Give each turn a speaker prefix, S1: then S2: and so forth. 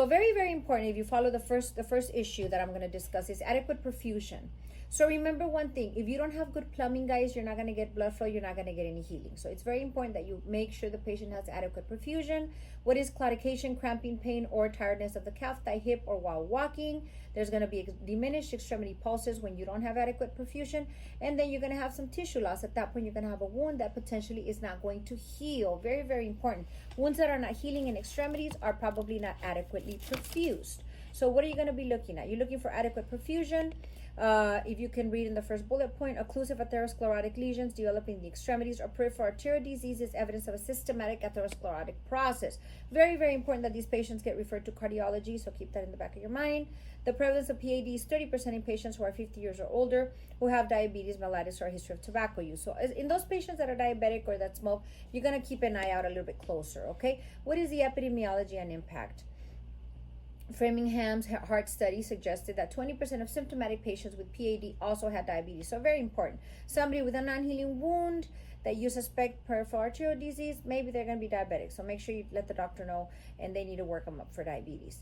S1: So very, very important, if you follow the first issue that I'm going to discuss, is adequate perfusion. So remember one thing, if you don't have good plumbing, guys, you're not going to get blood flow, you're not going to get any healing. So it's very important that you make sure the patient has adequate perfusion. What is claudication, cramping, pain, or tiredness of the calf, thigh, hip, or while walking? There's going to be diminished extremity pulses when you don't have adequate perfusion. And then you're going to have some tissue loss. At that point, you're going to have a wound that potentially is not going to heal. Very, very important. Wounds that are not healing in extremities are probably not adequately perfused. So what are you going to be looking at? You're looking for adequate perfusion. If you can read in the first bullet point, occlusive atherosclerotic lesions developing in the extremities or peripheral arterial disease is evidence of a systematic atherosclerotic process. Very, very important that these patients get referred to cardiology, so keep that in the back of your mind. The prevalence of PAD is 30% in patients who are 50 years or older, who have diabetes, mellitus, or a history of tobacco use. So in those patients that are diabetic or that smoke, you're going to keep an eye out a little bit closer, okay? What is the epidemiology and impact? Framingham's heart study suggested that 20% of symptomatic patients with PAD also had diabetes. So very important. Somebody with a non-healing wound that you suspect peripheral arterial disease, maybe they're going to be diabetic. So make sure you let the doctor know, and they need to work them up for diabetes.